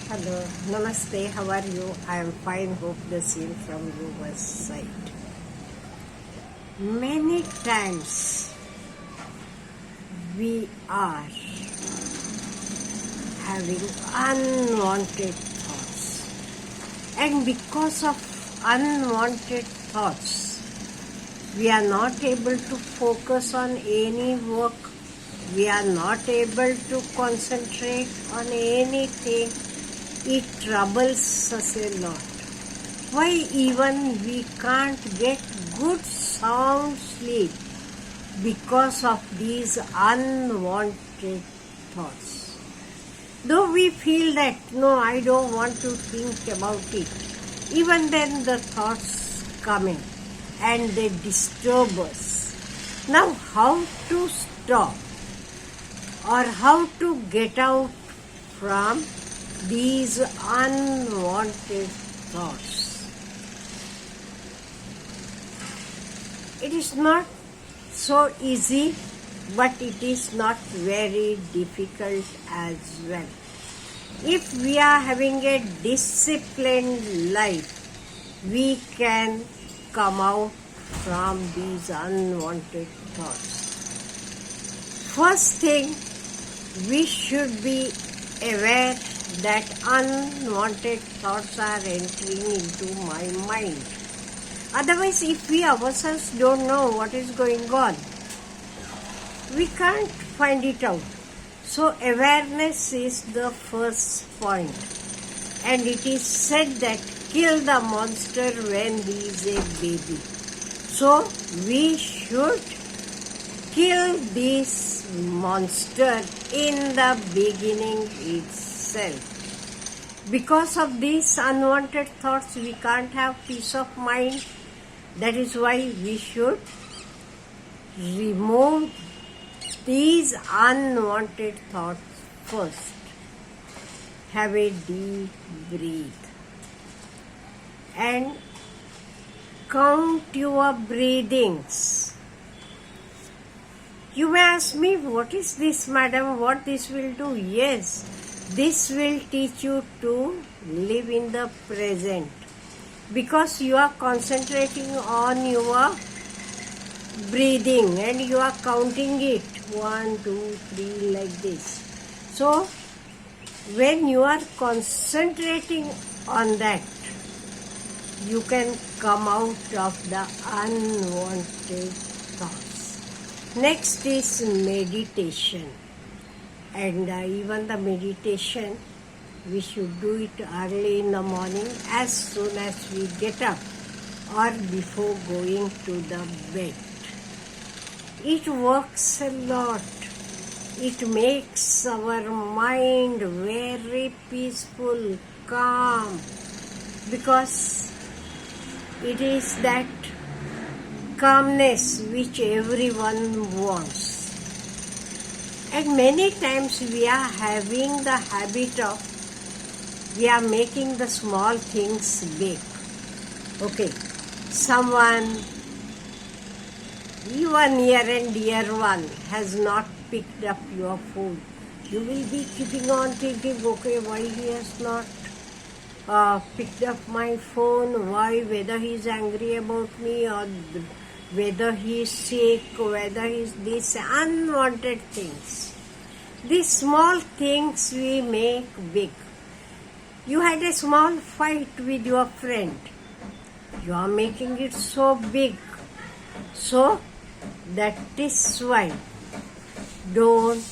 Hello, Namaste, how are you? I am fine, hope the same from your side. Many times we are having unwanted thoughts, and because of unwanted thoughts, we are not able to focus on any work, we are not able to concentrate on anything. It troubles us a lot. Why even we can't get good sound sleep because of these unwanted thoughts. Though we feel that, no, I don't want to think about it, even then the thoughts come in and they disturb us. Now, how to stop or how to get out from these unwanted thoughts? It is not so easy, but it is not very difficult as well. If we are having a disciplined life, we can come out from these unwanted thoughts. First thing, we should be aware that unwanted thoughts are entering into my mind. Otherwise, if we ourselves don't know what is going on, we can't find it out. So awareness is the first point. And it is said that kill the monster when he is a baby. So we should kill this monster in the beginning itself. Because of these unwanted thoughts, we can't have peace of mind. That is why we should remove these unwanted thoughts first. Have a deep breath and count your breathings. You may ask me, what is this, madam? What this will do? Yes, this will teach you to live in the present, because you are concentrating on your breathing and you are counting it 1, 2, 3 like this. So when you are concentrating on that, you can come out of the unwanted thoughts. Next is meditation, and even the meditation we should do it early in the morning as soon as we get up or before going to the bed. It works a lot. It makes our mind very peaceful, calm, because it is that calmness which everyone wants. And many times we are having the habit of, we are making the small things big. Okay, someone, your near and dear one, has not picked up your phone. You will be keeping on thinking, okay, why he has not picked up my phone, why, whether he is angry about me or whether he is sick, whether he is this, unwanted things. These small things we make big. You had a small fight with your friend. You are making it so big. So that is why don't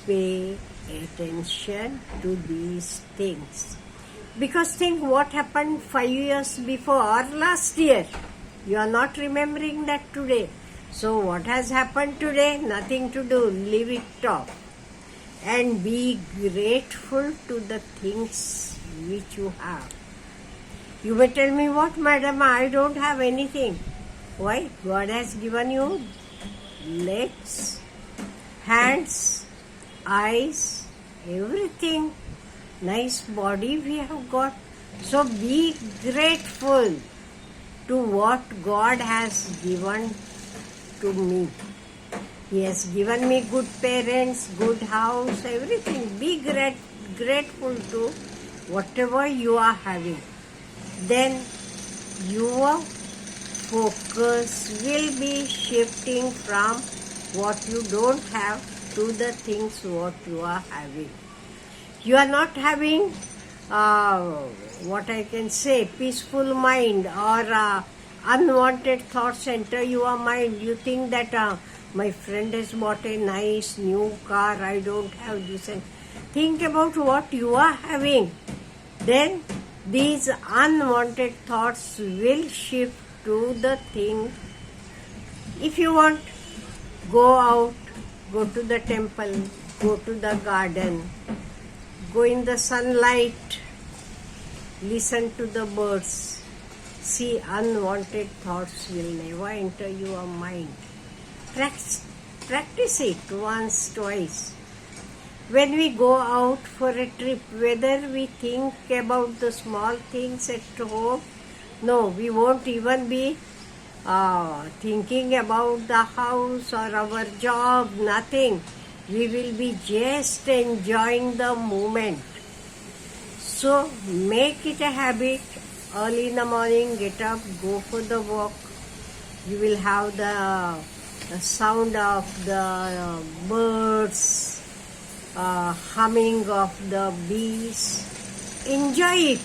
pay attention to these things. Because think what happened 5 years before or last year. You are not remembering that today. So what has happened today? Nothing to do. Leave it off. And be grateful to the things which you have. You may tell me, what, madam? I don't have anything. Why? God has given you legs, hands, eyes, everything. Nice body we have got. So be grateful to what God has given to me. He has given me good parents, good house, everything. Be grateful to whatever you are having, then your focus will be shifting from what you don't have to the things what you are having. You are not having what I can say, peaceful mind, or unwanted thoughts enter your mind. You think that my friend has bought a nice new car, I don't have this. And think about what you are having. Then these unwanted thoughts will shift to the thing. If you want, go out, go to the temple, go to the garden, go in the sunlight, listen to the birds. See, unwanted thoughts will never enter your mind. Practice it once, twice. When we go out for a trip, whether we think about the small things at home, no, we won't even be thinking about the house or our job, nothing. We will be just enjoying the moment. So make it a habit. Early in the morning, get up, go for the walk. You will have the sound of the birds, humming of the bees. Enjoy it.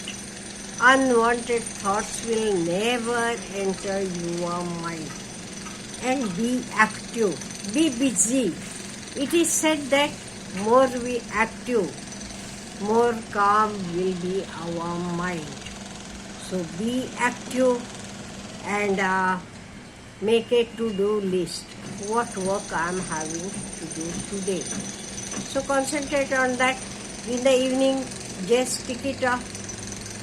Unwanted thoughts will never enter your mind. And be active. Be busy. It is said that more we active, more calm will be our mind. So be active and make a to-do list. What work I am having to do today. So concentrate on that. In the evening, just tick it off.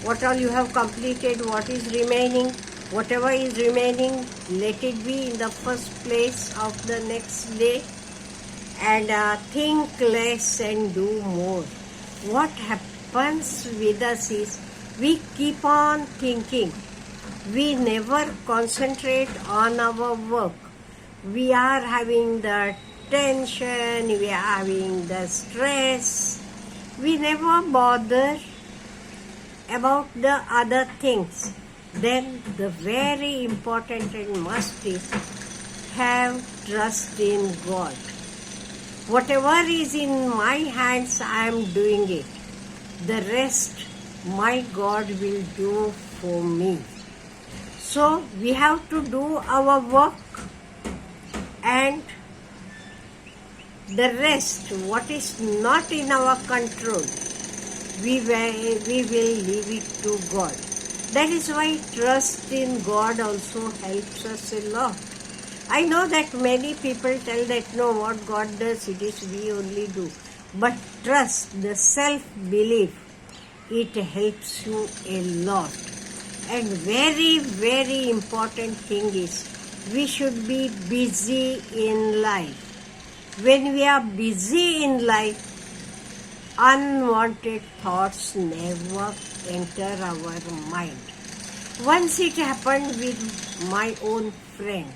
What all you have completed, what is remaining. Whatever is remaining, let it be in the first place of the next day. And think less and do more. What happens with us is we keep on thinking. We never concentrate on our work. We are having the tension, we are having the stress. We never bother about the other things. Then the very important and must is have trust in God. Whatever is in my hands, I am doing it. The rest, my God will do for me. So we have to do our work, and the rest, what is not in our control, we will leave it to God. That is why trust in God also helps us a lot. I know that many people tell that no, what God does, it is we only do. But trust, the self-belief, it helps you a lot. And very, very important thing is, we should be busy in life. When we are busy in life, unwanted thoughts never enter our mind. Once it happened with my own friend.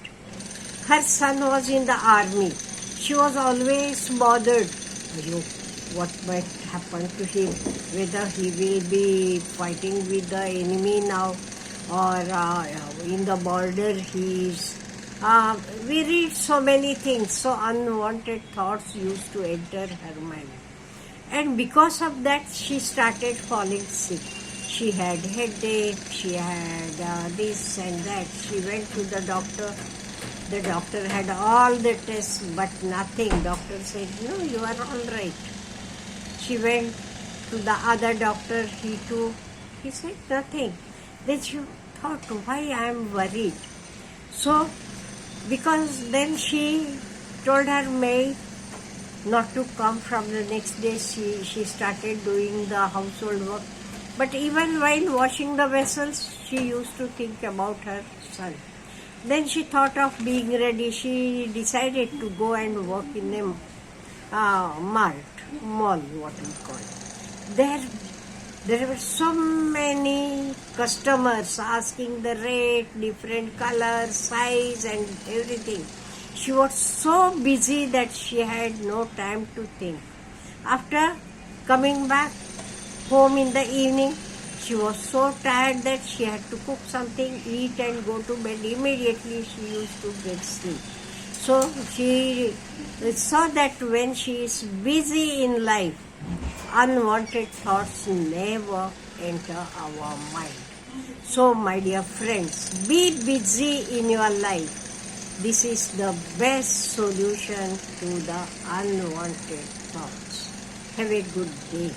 Her son was in the army. She was always bothered. What might happen to him? Whether he will be fighting with the enemy now, or in the border he is. We read so many things. So unwanted thoughts used to enter her mind. And because of that, she started falling sick. She had headache, she had this and that. She went to the doctor. The doctor had all the tests, but nothing. Doctor said, no, you are all right. She went to the other doctor, he said nothing. Then she thought, why I am worried? So, because then she told her maid not to come. From the next day, she started doing the household work. But even while washing the vessels, she used to think about her son. Then she thought of being ready. She decided to go and work in a mall, what we call it. There were so many customers asking the rate, different color, size and everything. She was so busy that she had no time to think. After coming back, home in the evening, she was so tired that she had to cook something, eat and go to bed. Immediately she used to get sleep. So she saw that when she is busy in life, unwanted thoughts never enter our mind. So my dear friends, be busy in your life. This is the best solution to the unwanted thoughts. Have a good day.